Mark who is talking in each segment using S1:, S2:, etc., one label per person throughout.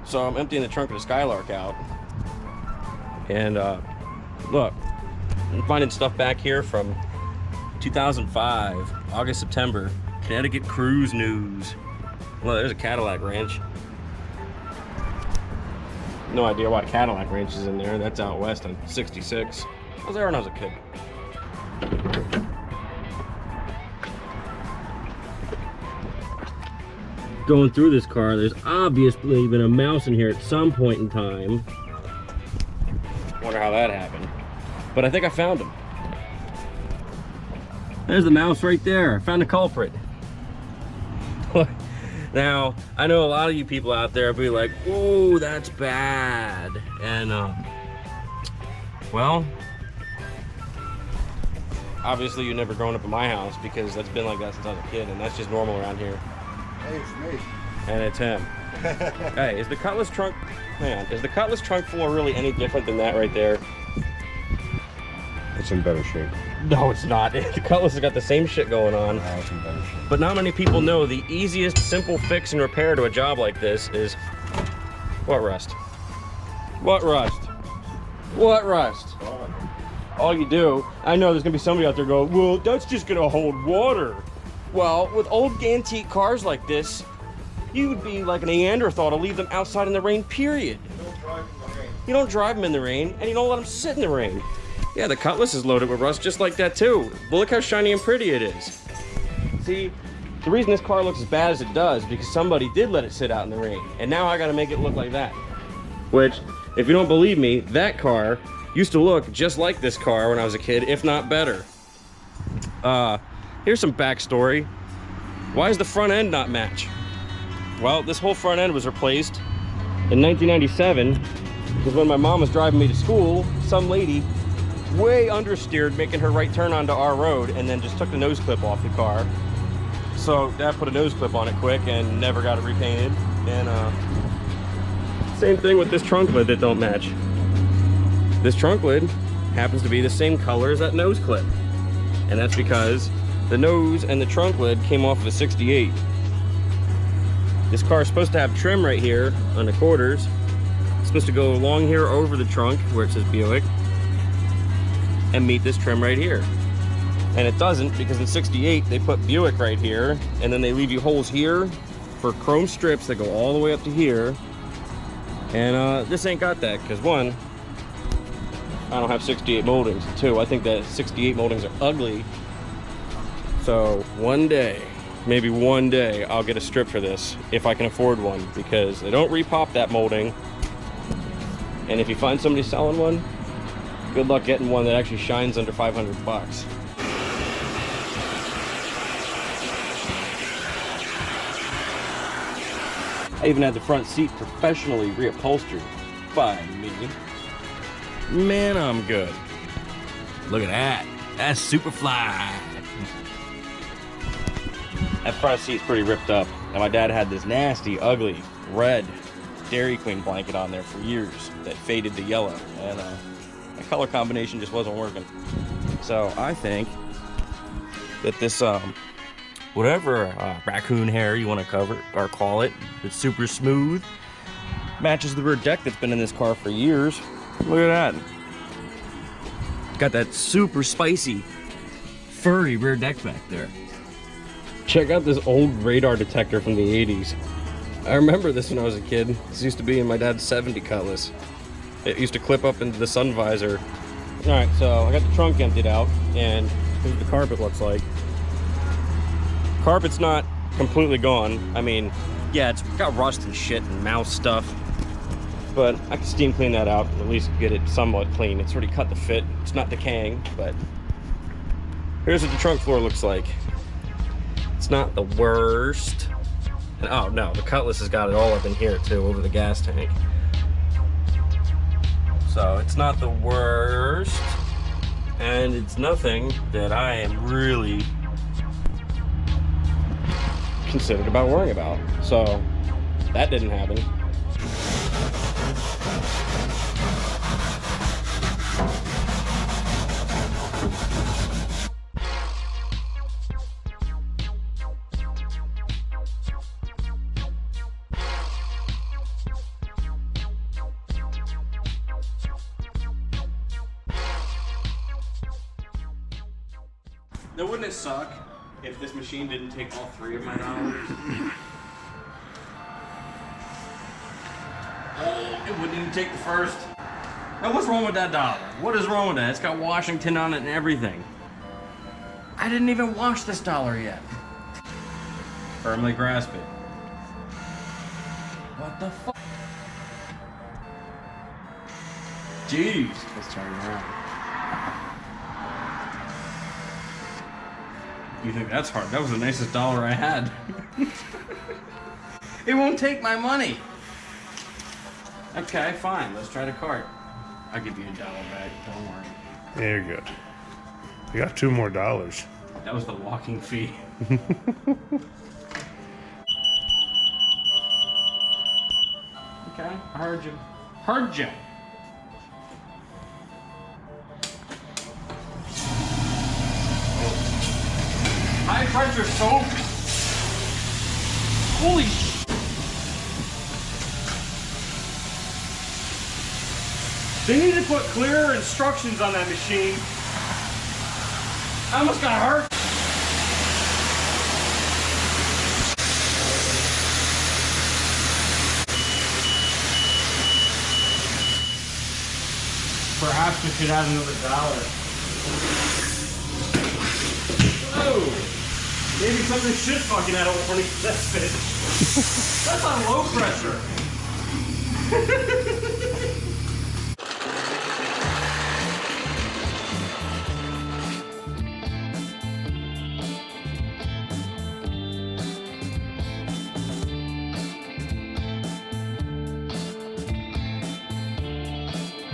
S1: So I'm emptying the trunk of the Skylark out. And look, I'm finding stuff back here from 2005, August, September. Connecticut Cruise News. Well, there's a Cadillac Ranch. No idea why Cadillac Ranch is in there. That's out west on 66. I was there when I was a kid. Going through this car, there's obviously been a mouse in here at some point in time. Wonder how that happened. But I think I found him. There's the mouse right there. I found the culprit. Now, I know a lot of you people out there will be like, "Ooh, that's bad." And, well, obviously you've never grown up in my house because that's been like that since I was a kid, and that's just normal around here.
S2: Hey, it's me.
S1: And it's him. Hey, is the Cutlass trunk, man, is the Cutlass trunk floor really any different than that right there?
S2: It's in better shape.
S1: No, it's not. The Cutlass has got the same shit going on.
S2: No, it's in better shape.
S1: But not many people know the easiest, simple fix and repair to a job like this is what rust? What rust? What rust? All you do, I know there's gonna be somebody out there going, "Well, that's just gonna hold water." Well, with old antique cars like this, you would be like a Neanderthal to leave them outside in the rain, period. You don't drive them in the rain, and you don't let them sit in the rain. Yeah, the Cutlass is loaded with rust just like that too. But look how shiny and pretty it is. See, the reason this car looks as bad as it does because somebody did let it sit out in the rain, and now I gotta make it look like that. Which, if you don't believe me, that car used to look just like this car when I was a kid, if not better. Here's some backstory. Why does the front end not match? Well, this whole front end was replaced in 1997 because when my mom was driving me to school, some lady way understeered making her right turn onto our road and then just took the nose clip off the car. So Dad put a nose clip on it quick and never got it repainted. And same thing with this trunk lid that don't match. This trunk lid happens to be the same color as that nose clip. And that's because the nose and the trunk lid came off of a 68. This car is supposed to have trim right here on the quarters. It's supposed to go along here over the trunk where it says Buick and meet this trim right here. And it doesn't because in 68 they put Buick right here and then they leave you holes here for chrome strips that go all the way up to here. And this ain't got that because one, I don't have 68 moldings. Two, I think that 68 moldings are ugly. So one day, maybe one day, I'll get a strip for this if I can afford one because they don't repop that molding. And if you find somebody selling one, good luck getting one that actually shines under 500 bucks. I even had the front seat professionally reupholstered by me. Man, I'm good. Look at that. That's super fly. That front seat's pretty ripped up. And my dad had this nasty, ugly, red Dairy Queen blanket on there for years that faded to yellow. And that color combination just wasn't working. So I think that this, whatever raccoon hair you want to cover or call it, it's super smooth, matches the rear deck that's been in this car for years. Look at that. Got that super spicy, furry rear deck back there. Check out this old radar detector from the 80s. I remember this when I was a kid. This used to be in my dad's 70 Cutlass. It used to clip up into the sun visor. All right, so I got the trunk emptied out, and here's what the carpet looks like. Carpet's not completely gone. I mean, yeah, it's got rust and shit and mouse stuff, but I can steam clean that out and at least get it somewhat clean. It's already cut the fit. It's not decaying, but here's what the trunk floor looks like. It's not the worst. And oh no, the Cutlass has got it all up in here too, over the gas tank. So it's not the worst, and it's nothing that I am really considered about worrying about. So that didn't happen. Now, wouldn't it suck if this machine didn't take all 3 of my dollars? Oh, it wouldn't even take the first. Now, what's wrong with that dollar? What is wrong with that? It's got Washington on it and everything. I didn't even wash this dollar yet. Firmly grasp it. What the fuck? Jeez. Let's turn it around. You think that's hard? That was the nicest dollar I had. It won't take my money. Okay, fine. Let's try the cart. I'll give you $1 back. Don't worry.
S3: Yeah, you're good. You got $2 more.
S1: That was the walking fee. Okay, I heard you. Heard you. High pressure soap. Holy sh! They need to put clearer instructions on that machine. I almost got hurt. Perhaps we should add another $1. Oh! Maybe something should fucking add a warning to that fish. That's on low pressure.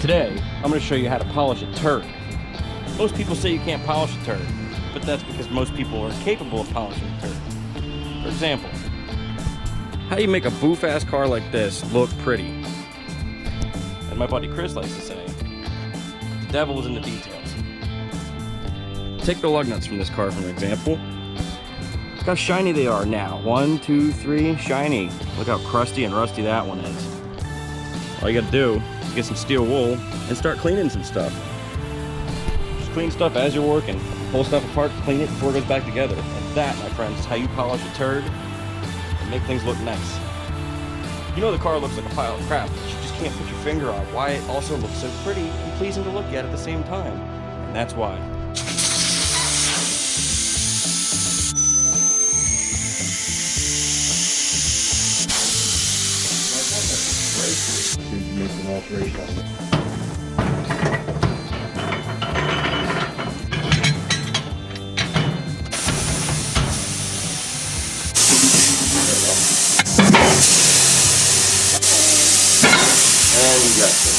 S1: Today, I'm going to show you how to polish a turd. Most people say you can't polish a turd, but that's because most people are capable of polishing a turd. For example, how do you make a boof-ass car like this look pretty? As my buddy Chris likes to say, the devil is in the details. Take the lug nuts from this car for an example. Look how shiny they are now. 1, 2, 3, shiny. Look how crusty and rusty that one is. All you gotta do is get some steel wool and start cleaning some stuff. Just clean stuff as you're working. Pull stuff apart, clean it before it goes back together. And that, my friends, is how you polish a turd and make things look nice. You know the car looks like a pile of crap, but you just can't put your finger on why it also looks so pretty and pleasing to look at the same time. And that's why.
S2: Make some alteration on it. And you got this.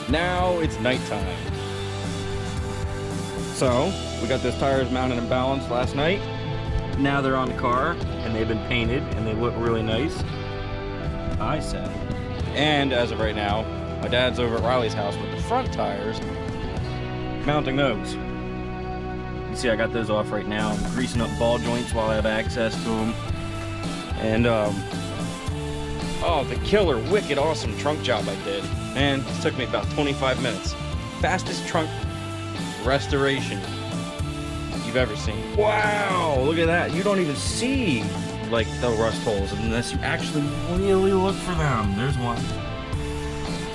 S1: Now it's nighttime. So, we got those tires mounted and balanced last night. Now they're on the car, and they've been painted, and they look really nice. I said. And as of right now, my dad's over at Riley's house with the front tires, mounting those. You see I got those off right now. I'm greasing up ball joints while I have access to them. And, oh, the killer, wicked, awesome trunk job I did. And it took me about 25 minutes. Fastest trunk restoration you've ever seen. Wow, look at that. You don't even see like the rust holes unless you actually really look for them. There's one.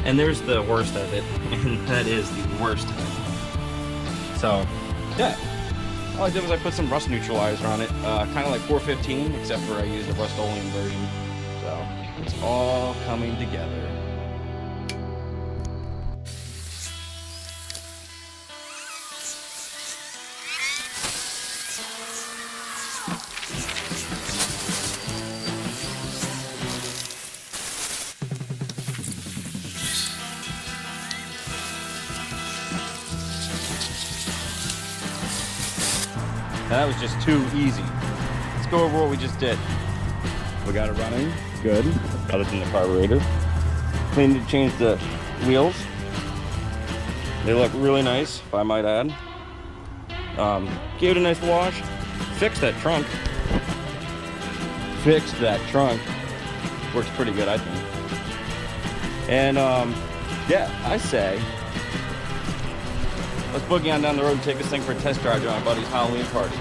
S1: And there's the worst of it. And that is the worst of it. So, yeah. All I did was I put some rust neutralizer on it. Kind of like 415, except for I used a Rust-Oleum version. So, it's all coming together. That was just too easy. Let's go over what we just did. We got it running, good. Got it in the carburetor. Cleaned it, changed the wheels. They look really nice, if I might add. Gave it a nice wash. Fixed that trunk. fixed that trunk. Works pretty good, I think. And yeah, I say let's boogie on down the road and take this thing for a test drive to my buddy's Halloween party.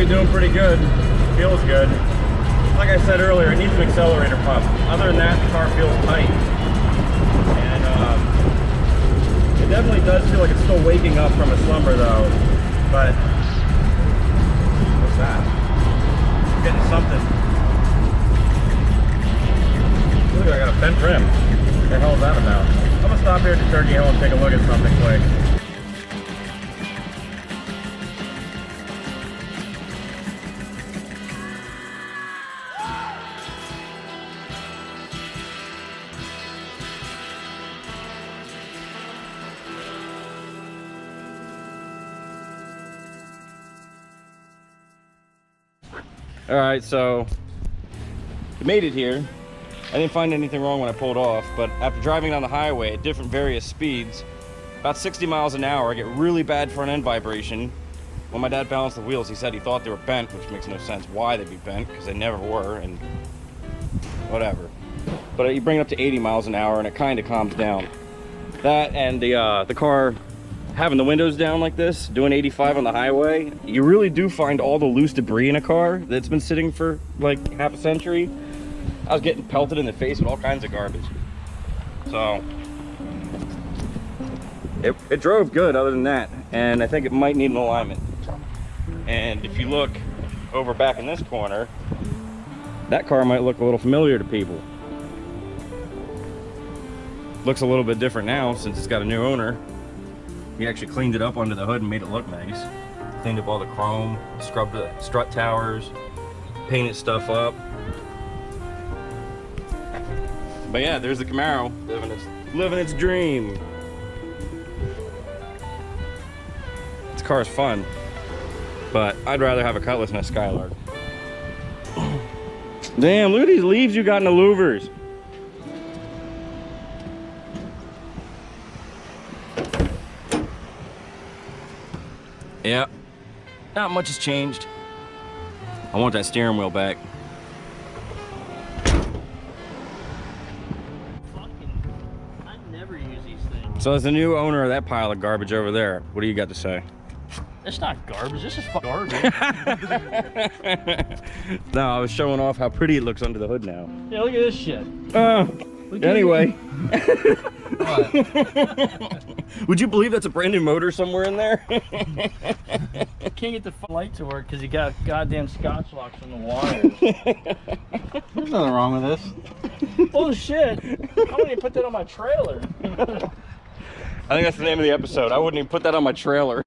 S1: Doing pretty good, feels good. Like I said earlier, it needs an accelerator pump. Other than that, the car feels tight. And it definitely does feel like it's still waking up from a slumber though. But, what's that? I'm getting something. Look, I got a bent rim. What the hell is that about? I'm gonna stop here at Turkey Hill and take a look at something quick. All right, so I made it here. I didn't find anything wrong when I pulled off, but after driving down the highway at different various speeds, about 60 miles an hour, I get really bad front end vibration. When my dad balanced the wheels, he said he thought they were bent, which makes no sense why they'd be bent, because they never were, and whatever. But you bring it up to 80 miles an hour and it kind of calms down. That and the car having the windows down like this, doing 85 on the highway, you really do find all the loose debris in a car that's been sitting for like half a century. I was getting pelted in the face with all kinds of garbage. So, it drove good other than that, and I think it might need an alignment. And if you look over back in this corner, that car might look a little familiar to people. Looks a little bit different now since it's got a new owner. He actually cleaned it up under the hood and made it look nice. Cleaned up all the chrome, scrubbed the strut towers, painted stuff up. But yeah, there's the Camaro living its dream. This car is fun, but I'd rather have a Cutlass than a Skylark. Damn, look at these leaves you got in the louvers. Yeah, not much has changed. I want that steering wheel back.
S4: I never use these things.
S1: So as the new owner of that pile of garbage over there, what do you got to say?
S4: It's not garbage, this is garbage.
S1: No, I was showing off how pretty it looks under the hood now.
S4: Yeah, look at this shit.
S1: Anyway.
S4: What?
S1: Would you believe that's a brand new motor somewhere in there?
S4: Can't get the light to work because you got goddamn Scotch locks on the wires.
S2: There's nothing wrong with this.
S4: Bullshit. I wouldn't even put that on my trailer.
S1: I think that's the name of the episode. I wouldn't even put that on my trailer.